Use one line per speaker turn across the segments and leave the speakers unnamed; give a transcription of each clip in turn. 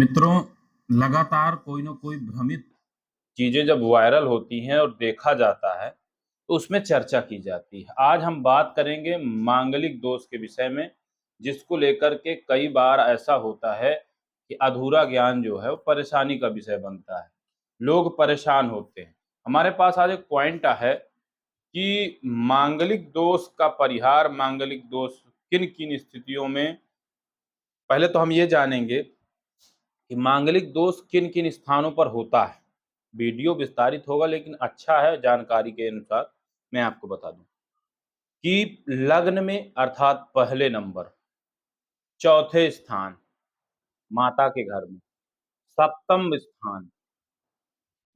मित्रों, लगातार कोई न कोई भ्रमित चीज़ें जब वायरल होती हैं और देखा जाता है, तो उसमें चर्चा की जाती है। आज हम बात करेंगे मांगलिक दोष के विषय में, जिसको लेकर के कई बार ऐसा होता है कि अधूरा ज्ञान जो है वो परेशानी का विषय बनता है। लोग परेशान होते हैं। हमारे पास आज एक पॉइंट है कि मांगलिक दोष का परिहार, मांगलिक दोष किन-किन स्थितियों में, पहले तो हम ये जानेंगे कि मांगलिक दोष किन-किन स्थानों पर होता है। वीडियो विस्तारित होगा लेकिन अच्छा है, जानकारी के अनुसार मैं आपको बता दूं कि लग्न में अर्थात पहले नंबर, चौथे स्थान माता के घर में, सप्तम स्थान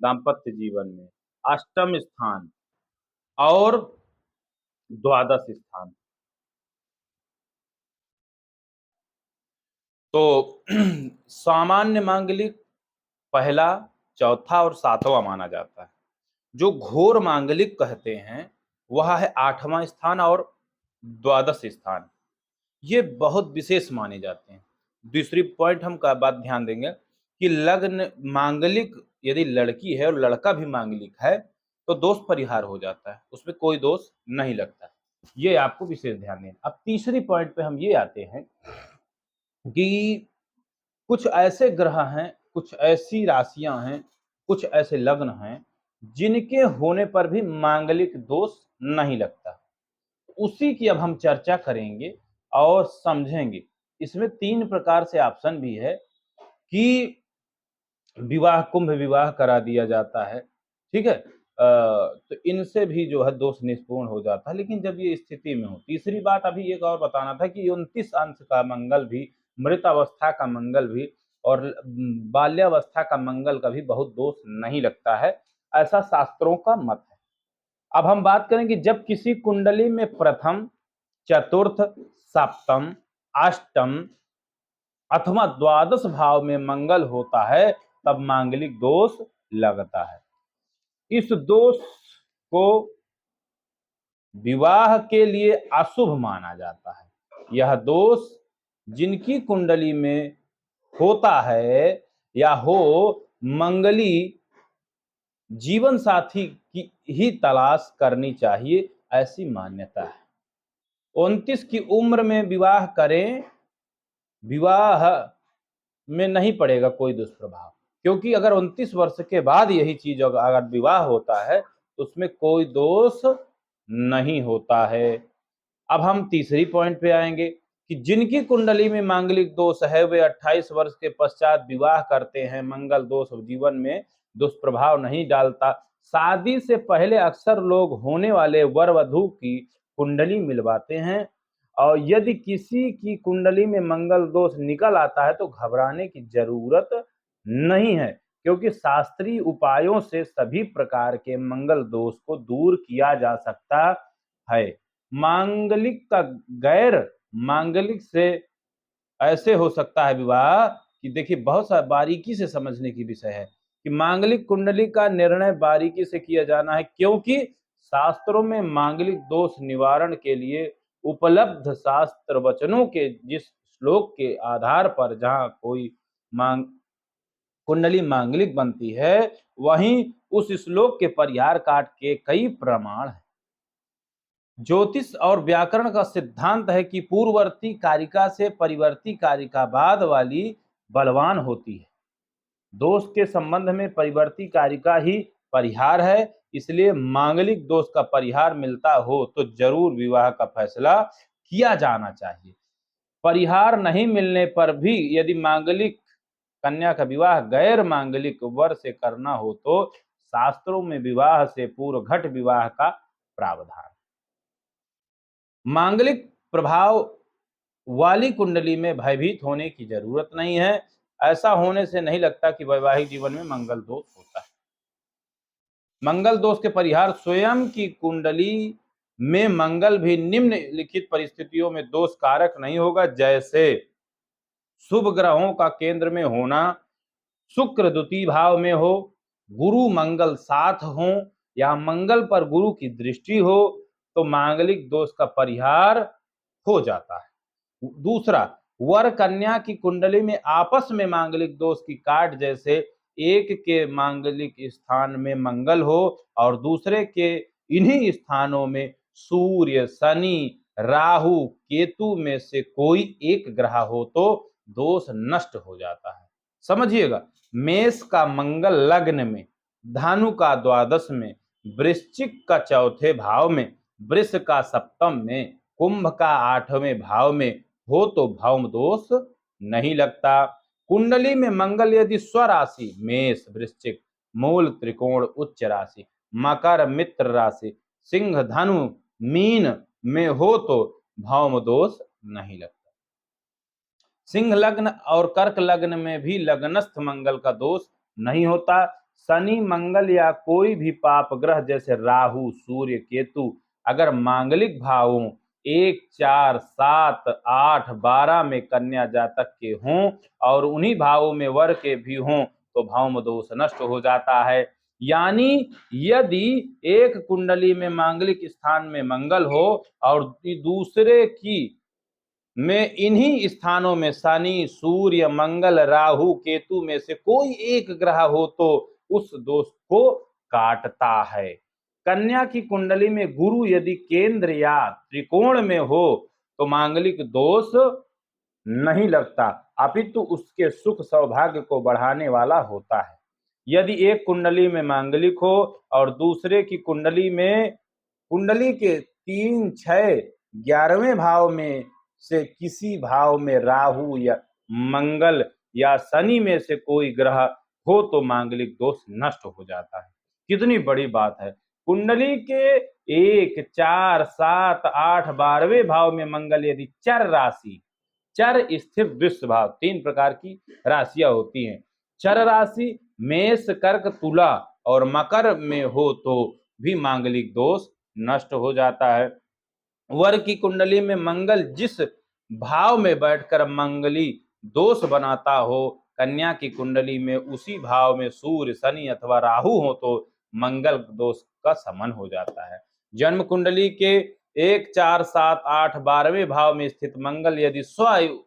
दाम्पत्य जीवन में, अष्टम स्थान और द्वादश स्थान। तो सामान्य मांगलिक पहला, चौथा और सातवां माना जाता है। जो घोर मांगलिक कहते हैं वह है आठवां स्थान और द्वादश स्थान। ये बहुत विशेष माने जाते हैं। दूसरी पॉइंट हम का बात ध्यान देंगे कि लग्न मांगलिक यदि लड़की है और लड़का भी मांगलिक है तो दोष परिहार हो जाता है, उसमें कोई दोष नहीं लगता। ये आपको विशेष ध्यान देना। अब तीसरी पॉइंट पे हम ये आते हैं कि कुछ ऐसे ग्रह हैं, कुछ ऐसी राशियां हैं, कुछ ऐसे लग्न हैं जिनके होने पर भी मांगलिक दोष नहीं लगता। उसी की अब हम चर्चा करेंगे और समझेंगे। इसमें 3 प्रकार से ऑप्शन भी है कि विवाह, कुंभ विवाह करा दिया जाता है, ठीक है? तो इनसे भी जो है दोष निष्पूर्ण हो जाता है, लेकिन जब ये स्थिति में हो। तीसरी बात अभी एक और बताना था कि 29 अंश का मंगल भी, मृत अवस्था का मंगल भी और बाल्यावस्था का मंगल का भी बहुत दोष नहीं लगता है, ऐसा शास्त्रों का मत है। अब हम बात करें कि जब किसी कुंडली में प्रथम, चतुर्थ, सप्तम, अष्टम अथवा द्वादश भाव में मंगल होता है तब मांगलिक दोष लगता है। इस दोष को विवाह के लिए अशुभ माना जाता है। यह दोष जिनकी कुंडली में होता है या हो, मंगली जीवन साथी की ही तलाश करनी चाहिए, ऐसी मान्यता है। 29 की उम्र में विवाह करें, विवाह में नहीं पड़ेगा कोई दुष्प्रभाव, क्योंकि अगर 29 वर्ष के बाद यही चीज अगर विवाह होता है तो उसमें कोई दोष नहीं होता है। अब हम तीसरी पॉइंट पे आएंगे कि जिनकी कुंडली में मांगलिक दोष है वे 28 वर्ष के पश्चात विवाह करते हैं। मंगल दोष जीवन में दुष्प्रभाव नहीं डालता। शादी से पहले अक्सर लोग होने वाले वर वधू की कुंडली मिलवाते हैं और यदि किसी की कुंडली में मंगल दोष निकल आता है तो घबराने की जरूरत नहीं है, क्योंकि शास्त्रीय उपायों से सभी प्रकार के मंगल दोष को दूर किया जा सकता है। मांगलिक का गैर मांगलिक से ऐसे हो सकता है विवाह कि देखिए बहुत सा बारीकी से समझने की विषय है कि मांगलिक कुंडली का निर्णय बारीकी से किया जाना है, क्योंकि शास्त्रों में मांगलिक दोष निवारण के लिए उपलब्ध शास्त्र वचनों के जिस श्लोक के आधार पर जहां कोई मांग कुंडली मांगलिक बनती है, वहीं उस श्लोक के परिहार काट के कई प्रमाण है। ज्योतिष और व्याकरण का सिद्धांत है कि पूर्ववर्ती कारिका से परिवर्ती कारिका बाद वाली बलवान होती है। दोष के संबंध में परिवर्ती कारिका ही परिहार है, इसलिए मांगलिक दोष का परिहार मिलता हो तो जरूर विवाह का फैसला किया जाना चाहिए। परिहार नहीं मिलने पर भी यदि मांगलिक कन्या का विवाह गैर मांगलिक वर से करना हो तो शास्त्रों में विवाह से पूर्व घट विवाह का प्रावधान। मांगलिक प्रभाव वाली कुंडली में भयभीत होने की जरूरत नहीं है। ऐसा होने से नहीं लगता कि वैवाहिक जीवन में मंगल दोष होता है। मंगल दोष के परिहार, स्वयं की कुंडली में मंगल भी निम्नलिखित परिस्थितियों में दोष कारक नहीं होगा, जैसे शुभ ग्रहों का केंद्र में होना, शुक्र द्वितीय भाव में हो, गुरु मंगल साथ हो या मंगल पर गुरु की दृष्टि हो तो मांगलिक दोष का परिहार हो जाता है। दूसरा, वर कन्या की कुंडली में आपस में मांगलिक दोष की काट जैसे एक के मांगलिक स्थान में मंगल हो और दूसरे के इन्हीं स्थानों में सूर्य, शनि, राहु, केतु में से कोई एक ग्रह हो तो दोष नष्ट हो जाता है। समझिएगा, मेष का मंगल लग्न में, धनु का द्वादश में, वृश्चिक का चौथे भाव में, वृष का सप्तम में, कुंभ का आठवें भाव में हो तो भौम दोष नहीं लगता। कुंडली में मंगल यदि स्वराशि मेष, वृश्चिक, मूल, त्रिकोण, उच्च राशि, मकर, मित्र राशि, सिंह, धनु, मीन में हो तो भौम दोष नहीं लगता। सिंह लग्न और कर्क लग्न में भी लग्नस्थ मंगल का दोष नहीं होता। शनि, मंगल या कोई भी पाप ग्रह जैसे राहु, सूर्य, केतु अगर मांगलिक भावों 1, 4, 7, 8, 12 में कन्या जातक के हों और उन्हीं भावों में वर के भी हों तो भौम दोष नष्ट हो जाता है। यानी यदि एक कुंडली में मांगलिक स्थान में मंगल हो और दूसरे की में इन्हीं स्थानों में शनि, सूर्य, मंगल, राहु, केतु में से कोई एक ग्रह हो तो उस दोष को काटता है। कन्या की कुंडली में गुरु यदि केंद्र या त्रिकोण में हो तो मांगलिक दोष नहीं लगता, अपितु उसके सुख सौभाग्य को बढ़ाने वाला होता है। यदि एक कुंडली में मांगलिक हो और दूसरे की कुंडली के 3, 6, 11वें भाव में से किसी भाव में राहु या मंगल या शनि में से कोई ग्रह हो तो मांगलिक दोष नष्ट हो जाता है। कितनी बड़ी बात है। कुंडली के 1, 4, 7, 8, 12वें भाव में मंगल यदि चर राशि, चर स्थिर वृष भाव, 3 प्रकार की राशियां होती हैं। चर राशि मेष, कर्क, तुला और मकर में हो तो भी मांगलिक दोष नष्ट हो जाता है। वर की कुंडली में मंगल जिस भाव में बैठकर मंगली दोष बनाता हो, कन्या की कुंडली में उसी भाव में सूर्य, शनि अथवा राहु हो तो मंगल दोष का शमन हो जाता है। जन्म कुंडली के 1, 4, 7, 8, 12वें भाव में स्थित मंगल यदि स्व,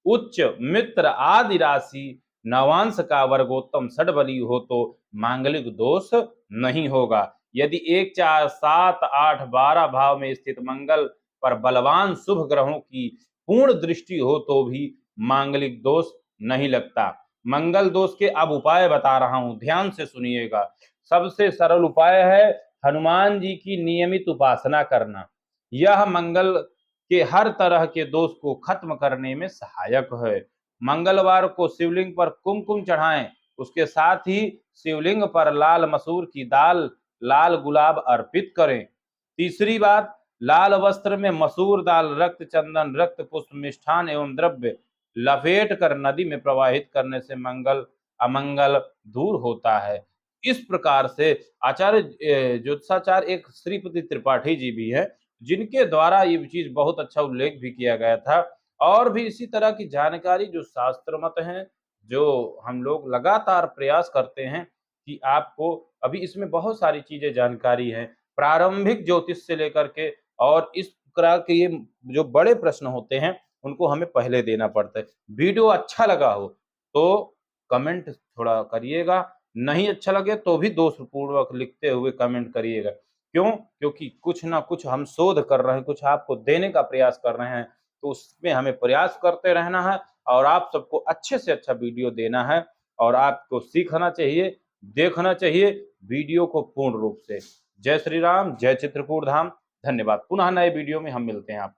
उच्च, मित्र आदि राशि, नवांश का वर्गोत्तम षडबली हो तो मांगलिक दोष नहीं होगा। यदि 1, 4, 7, 8, 12 भाव में स्थित मंगल पर बलवान शुभ ग्रहों की पूर्ण दृष्टि हो तो भी मांगलिक दोष नहीं लगता। मंगल दोष के अब उपाय बता रहा हूं, ध्यान से सुनिएगा। सबसे सरल उपाय है हनुमान जी की नियमित उपासना करना। यह मंगल के हर तरह के दोष को खत्म करने में सहायक है। मंगलवार को शिवलिंग पर कुमकुम चढ़ाएं, उसके साथ ही शिवलिंग पर लाल मसूर की दाल, लाल गुलाब अर्पित करें। तीसरी बात, लाल वस्त्र में मसूर दाल, रक्त चंदन, रक्त पुष्प, मिष्ठान एवं द्रव्य लपेट कर नदी में प्रवाहित करने से मंगल अमंगल दूर होता है। इस प्रकार से आचार्य ज्योतिषाचार्य एक श्रीपति त्रिपाठी जी भी है जिनके द्वारा ये चीज बहुत अच्छा उल्लेख भी किया गया था। और भी इसी तरह की जानकारी जो शास्त्र मत हैं, जो हम लोग लगातार प्रयास करते हैं कि आपको अभी इसमें बहुत सारी चीजें जानकारी है, प्रारंभिक ज्योतिष से लेकर के और इस तरह के ये जो बड़े प्रश्न होते हैं उनको हमें पहले देना पड़ता है। वीडियो अच्छा लगा हो तो कमेंट थोड़ा करिएगा, नहीं अच्छा लगे तो भी दोषपूर्वक लिखते हुए कमेंट करिएगा। क्यों? क्योंकि कुछ ना कुछ हम शोध कर रहे हैं, कुछ आपको देने का प्रयास कर रहे हैं, तो उसमें हमें प्रयास करते रहना है और आप सबको अच्छे से अच्छा वीडियो देना है और आपको सीखना चाहिए, देखना चाहिए वीडियो को पूर्ण रूप से। जय श्री राम, जय चित्रकूट धाम। धन्यवाद। पुनः नए वीडियो में हम मिलते हैं आपको।